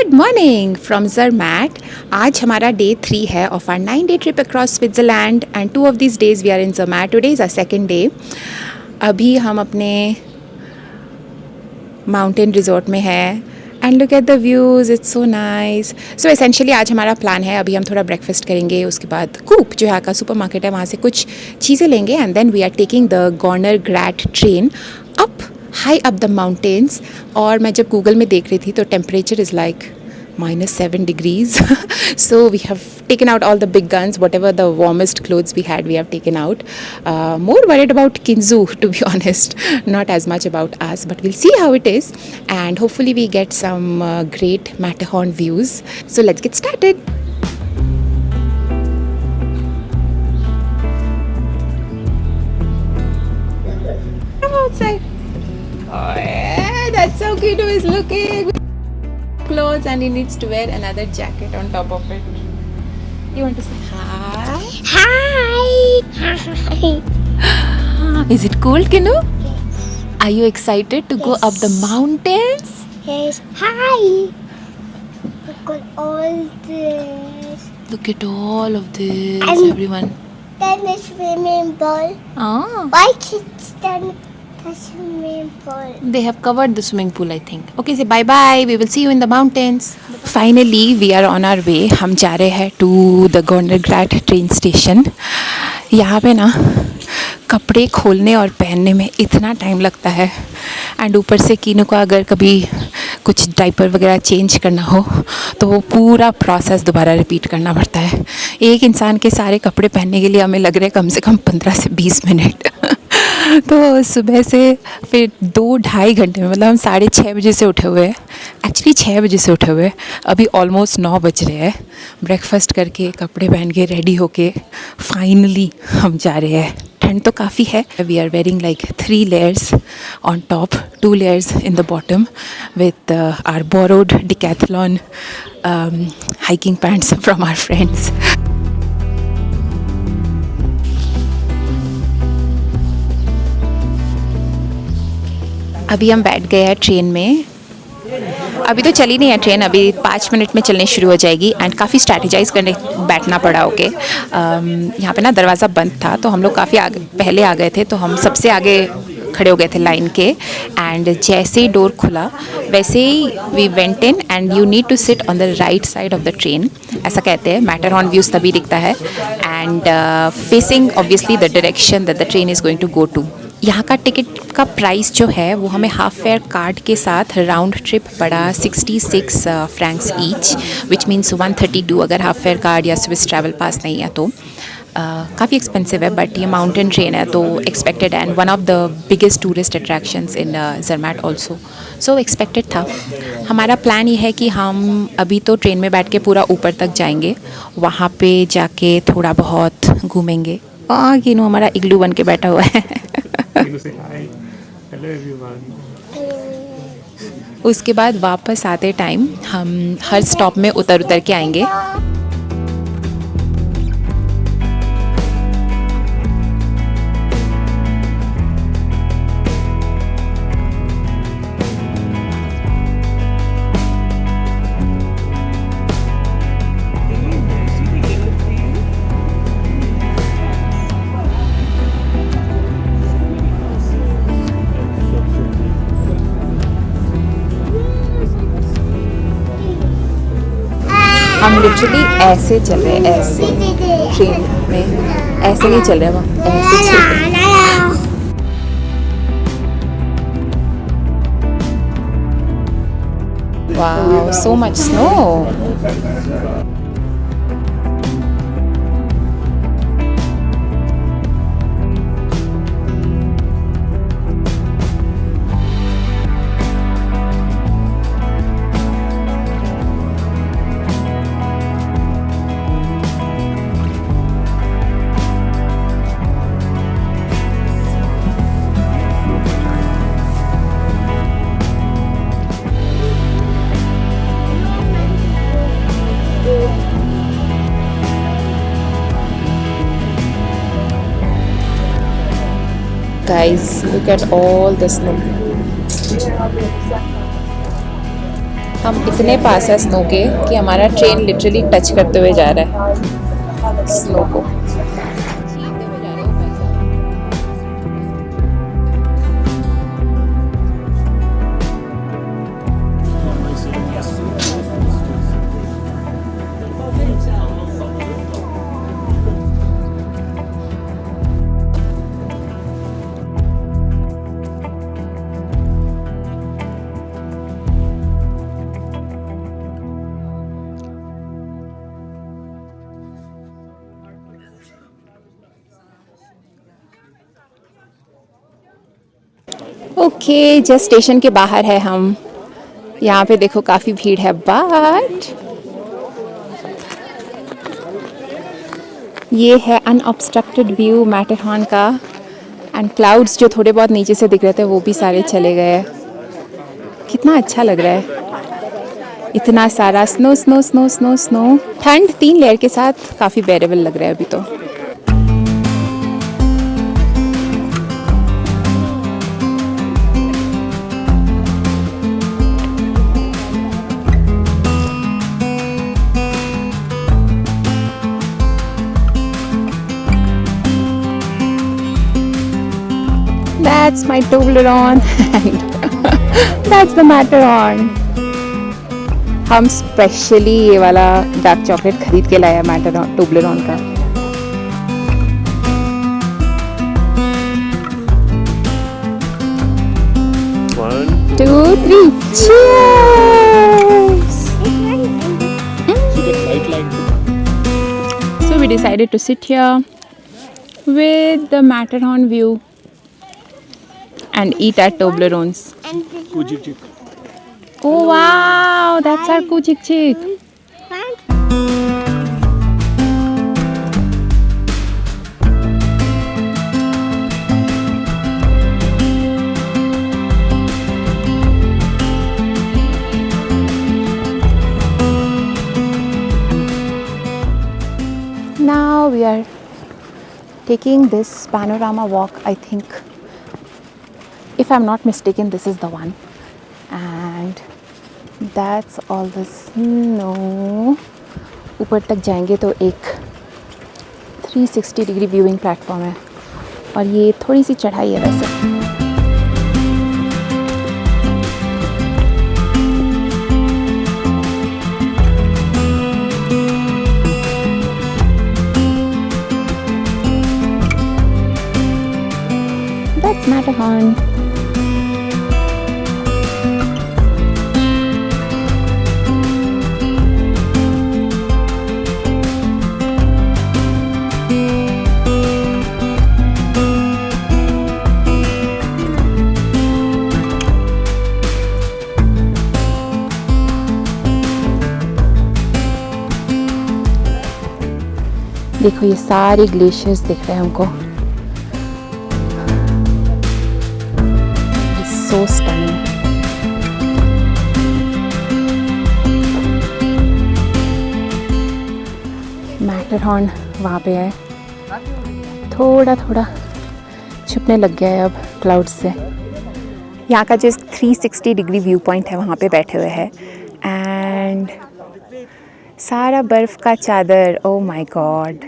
Good morning from Zermatt। आज हमारा day 3 है of our 9-day trip across Switzerland and 2 of this days we are in Zermatt। Today is our second day. अभी हम अपने mountain resort में हैं and look at the views, it's so nice. So essentially आज हमारा plan है, अभी हम थोड़ा ब्रेकफास्ट करेंगे, उसके बाद कूप जो यहाँ का सुपर मार्केट है वहाँ से कुछ चीज़ें लेंगे and then we are taking the Gornergrat train up high up the mountains. और मैं जब गूगल में देख रही थी तो temperature is like -7 degrees. So we have taken out all the big guns, whatever the warmest clothes we had, we have taken out. More worried about Kinzu, to be honest, not as much about us, but we'll see how it is. And hopefully we get some great Matterhorn views. So let's get started. Come outside. Oh yeah, that's so cute. Who is looking? Clothes and he needs to wear another jacket on top of it. You want to say hi? Hi. Is it cold, Kinu? Yes. Are you excited to go up the mountains? Yes. Hi. Look at all this. Look at all of this, And- everyone. Then the swimming pool. Ah, Why kids done the swimming pool? they have covered the swimming pool, I think. Okay, say bye bye. We will see you in the mountains. Finally, we are on our way. हम जा रहे हैं to the Gornergrat train station. यहाँ पे ना कपड़े खोलने और पहनने में इतना टाइम लगता है एंड ऊपर से कीनू का अगर कभी कुछ डाइपर वगैरह चेंज करना हो तो वो पूरा प्रोसेस दोबारा रिपीट करना पड़ता है। एक इंसान के सारे कपड़े पहनने के लिए हमें लग रहे हैं कम से कम 15 से 20 मिनट। तो सुबह से फिर 2-2.5 घंटे में, मतलब हम 6:30 बजे से उठे हुए हैं, एक्चुअली 6 बजे से उठे हुए हैं, अभी ऑलमोस्ट 9 बज रहे हैं। ब्रेकफास्ट करके कपड़े पहन के रेडी होके फाइनली हम जा रहे हैं। ठंड तो काफ़ी है। We are wearing like 3 layers on top, 2 layers in the bottom with our borrowed Decathlon hiking pants from our friends. अभी हम बैठ गए हैं ट्रेन में। अभी तो चली नहीं है ट्रेन, अभी 5 मिनट में चलनी शुरू हो जाएगी एंड काफ़ी स्ट्रैटेजाइज़ करने बैठना पड़ा। ओके, यहाँ पे ना दरवाज़ा बंद था तो हम लोग काफ़ी आगे पहले आ गए थे, तो हम सबसे आगे खड़े हो गए थे लाइन के। एंड जैसे ही डोर खुला वैसे ही we went in and you need to sit on the right side of the train, ऐसा कहते हैं। मैटरहॉर्न व्यूज़ तभी दिखता है and facing obviously the direction that the train is going to go to. यहाँ का टिकट का price जो है वो हमें हाफ फेयर कार्ड के साथ राउंड ट्रिप पड़ा 66 francs ईच, विच मीन्स 132 अगर हाफ फेयर कार्ड या स्विस ट्रैवल पास नहीं है तो। काफ़ी एक्सपेंसिव है बट ये माउंटेन ट्रेन है तो expected and one of the biggest tourist attractions in Zermatt also, so expected था। हमारा प्लान ये है कि हम अभी तो ट्रेन में बैठ के पूरा ऊपर तक जाएंगे, वहाँ पे जाके थोड़ा बहुत घूमेंगे। कीनू हमारा इग्लू बन के बैठा हुआ है। Say hi. Hello everyone. उसके बाद वापस आते टाइम हम हर स्टॉप में उतर के आएंगे। हम लिटरली ऐसे चल रहे हैं, ऐसे ट्रेन में ऐसे नहीं चल रहे हैं, हम ऐसे चल रहे हैं। Wow, so much snow. Guys, look at all the snow. हम इतने पास है स्नो के कि हमारा ट्रेन लिटरली टच करते हुए जा रहा है स्नो को। ओके, जस्ट स्टेशन के बाहर है हम। यहाँ पे देखो काफ़ी भीड़ है, बट ये है अनऑब्स्ट्रक्टेड व्यू मैटरहॉर्न का। एंड क्लाउड्स जो थोड़े बहुत नीचे से दिख रहे थे वो भी सारे चले गए। कितना अच्छा लग रहा है, इतना सारा snow snow snow snow snow. ठंड 3 लेयर के साथ काफ़ी बेरेबल लग रहा है अभी तो। That's my Toblerone and that's the Matterhorn. हम स्पेशली ये वाला डार्क चॉकलेट खरीद के लाया मैटरहॉर्न टोब्लेरोन का। One, 2, 3, cheers! So we decided to sit here with the Matterhorn view and eat at Toblerones. And this Kujik. Oh wow, that's our Kujik Chik. one. Now we are taking this panorama walk. I think, if I'm not mistaken, this is the one. And that's all the snow. ऊपर तक जाएंगे तो एक 360 degree viewing platform है और ये थोड़ी सी चढ़ाई है वैसे। That's Matterhorn. देखो ये सारे ग्लेशियर्स दिख रहे हैं हमको। So stunning. मैटरहॉर्न वहाँ पे है, थोड़ा थोड़ा छुपने लग गया है अब क्लाउड्स से। यहाँ का जो 360 डिग्री व्यू पॉइंट है वहाँ पे बैठे हुए हैं एंड सारा बर्फ़ का चादर। ओ माय गॉड,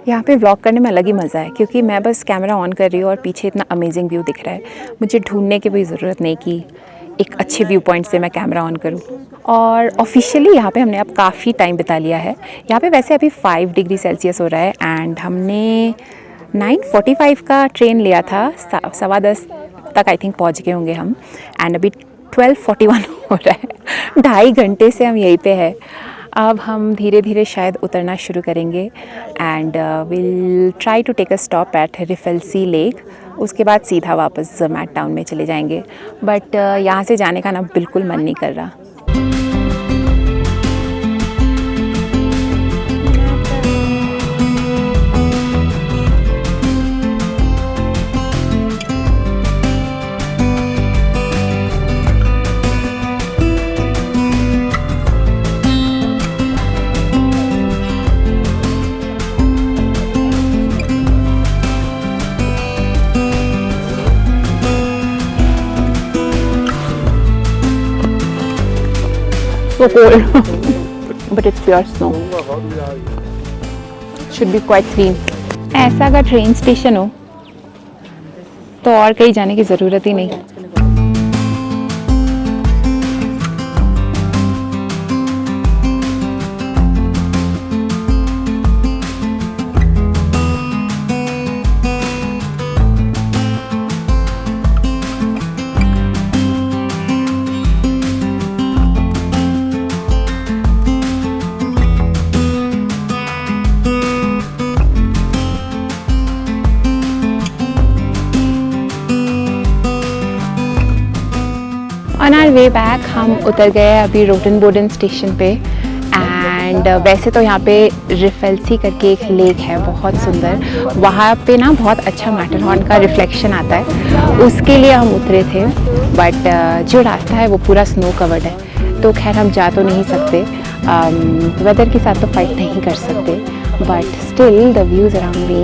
यहाँ पे व्लॉग करने में अलग ही मज़ा है क्योंकि मैं बस कैमरा ऑन कर रही हूँ और पीछे इतना अमेजिंग व्यू दिख रहा है। मुझे ढूंढने की भी ज़रूरत नहीं कि एक अच्छे व्यू पॉइंट से मैं कैमरा ऑन करूँ। और ऑफिशियली यहाँ पे हमने अब काफ़ी टाइम बिता लिया है। यहाँ पे वैसे अभी 5 डिग्री सेल्सियस हो रहा है एंड हमने 9:45 का ट्रेन लिया था, 10:15 तक आई थिंक पहुँच गए होंगे हम एंड अभी 12:41 हो रहा है। 2.5 घंटे से हम यहीं पे है। अब हम धीरे धीरे शायद उतरना शुरू करेंगे and will try to take a stop at Riffelsee lake. उसके बाद सीधा वापस मैट टाउन में चले जाएंगे। बट यहाँ से जाने का ना बिल्कुल मन नहीं कर रहा। so cold. But it's pure snow. Should be quite clean. ऐसा अगर ट्रेन स्टेशन हो तो और कहीं जाने की ज़रूरत ही नहीं. ऑन आर वे बैक हम उतर गए अभी रोटनबोर्डन स्टेशन पे. एंड वैसे तो यहाँ पे रिफेल्सी करके एक लेक है बहुत सुंदर, वहाँ पे ना बहुत अच्छा मैटरहॉर्न का रिफ्लेक्शन आता है, उसके लिए हम उतरे थे. बट जो रास्ता है वो पूरा स्नो कवर्ड है, तो खैर हम जा तो नहीं सकते, वेदर के साथ तो फाइट नहीं कर सकते. But still the views around me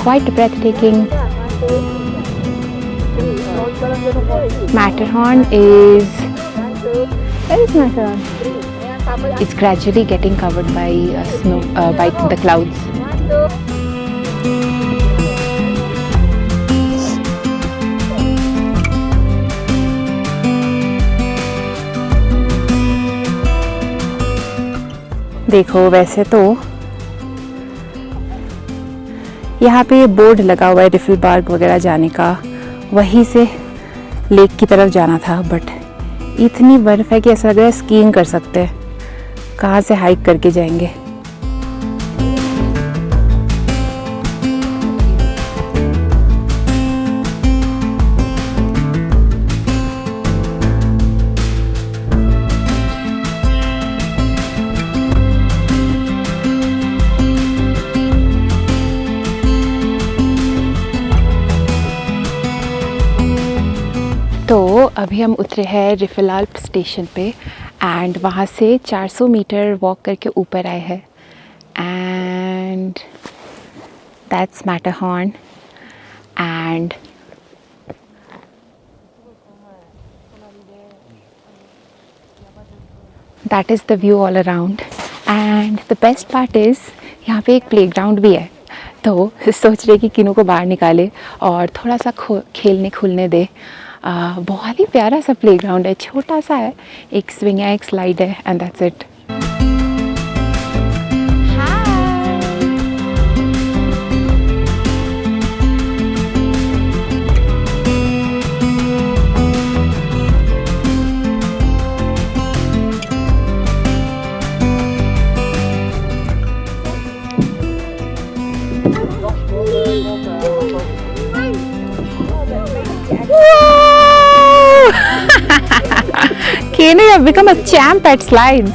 quite ब्रेथटेकिंग. Matterhorn is, where is Matterhorn? It's gradually getting covered by snow, by the clouds. देखो वैसे तो यहाँ पे बोर्ड लगा हुआ है रिफलबर्ग वगैरह जाने का, वहीं से लेक की तरफ जाना था. बट इतनी बर्फ़ है कि ऐसा लग रहा है स्कीइंग कर सकते हैं, कहाँ से हाइक करके जाएंगे. तो अभी हम उतरे हैं रिफेलाल्प स्टेशन पे एंड वहाँ से 400 मीटर वॉक करके ऊपर आए हैं. And that's Matterhorn and that is the view all around. And the best part is यहाँ पे एक प्लेग्राउंड भी है, तो सोच रहे कि किनू को बाहर निकाले और थोड़ा सा खेलने खुलने दे. बहुत ही प्यारा सा प्लेग्राउंड है, छोटा सा है, एक स्विंग है, एक स्लाइड है, and that's it. Kane, you have become a champ at slides.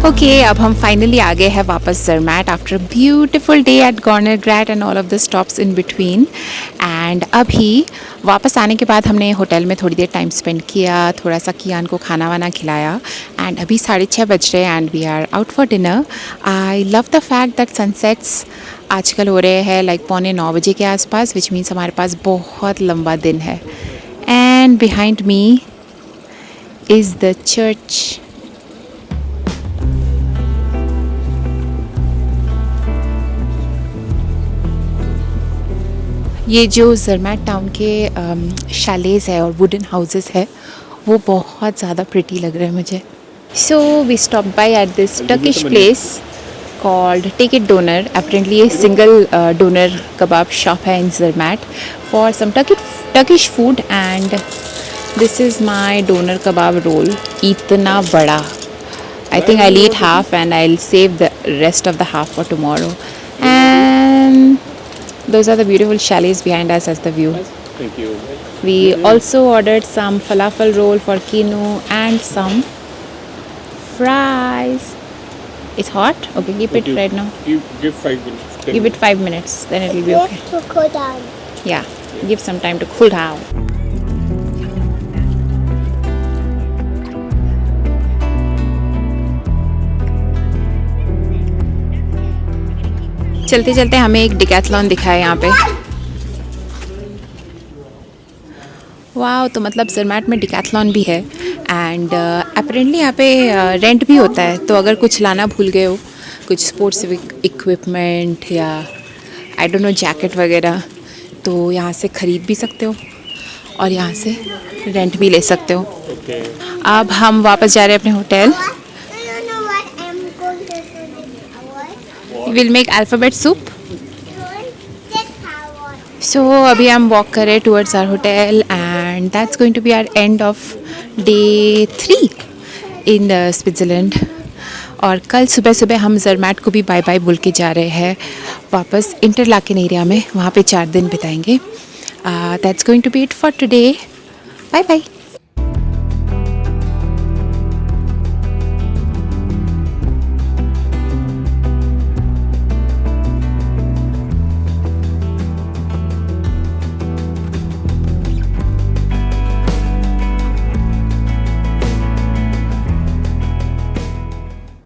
Okay अब हम फाइनली आ गए हैं वापस Zermatt after beautiful day at Gornergrat and all of the stops in between. And अभी वापस आने के बाद हमने होटल में थोड़ी देर टाइम स्पेंड किया, थोड़ा सा कियान को खाना वाना खिलाया. एंड अभी 6:30 बज रहे हैं and we are out for dinner. I love the fact that sunsets आजकल हो रहे हैं लाइक 9:15 बजे के आसपास, विच मीन्स हमारे पास बहुत लंबा दिन है. And behind me is the church. ये जो ज़रमैट टाउन के शैलेज है और वुडन हाउसेस है वो बहुत ज़्यादा प्रिटी लग रहे हैं मुझे. So we stop by at this Turkish place called take it doner. Apparently ये सिंगल डोनर कबाब शॉप है in Zermatt for some Turkish food. And this is my doner kebab roll. इतना बड़ा, I think I eat half and I will save the rest of the half for tomorrow. And those are the beautiful chalets behind us as the view. Thank you. We also ordered some falafel roll for Kinu and some fries. It's hot? Okay, keep it right now. You give 5 minutes. Give it 5 minutes, then it will be okay. To cool down. Yeah, give some time to cool down. चलते चलते हमें एक decathlon दिखा है यहाँ पे। वाह, तो मतलब ज़रमैट में डिकैथलॉन भी है एंड अपेरेंटली यहाँ पे रेंट भी होता है। तो अगर कुछ लाना भूल गए हो, कुछ स्पोर्ट्स इक्विपमेंट या आई डोंट नो जैकेट वगैरह, तो यहाँ से ख़रीद भी सकते हो और यहाँ से रेंट भी ले सकते हो। Okay. अब हम वापस जा रहे हैं अपने hotel. You know what I'm going to do this hour? Will make alphabet soup. This hour. So अभी हम वॉक कर रहे हैं towards our hotel and that's going to be our end of day 3 in Switzerland. और कल सुबह सुबह हम ज़रमैट को भी बाय बाय बोल के जा रहे हैं वापस इंटरलाकेन एरिया में। वहाँ पे 4 दिन बिताएंगे। That's going to be it for today. Bye bye.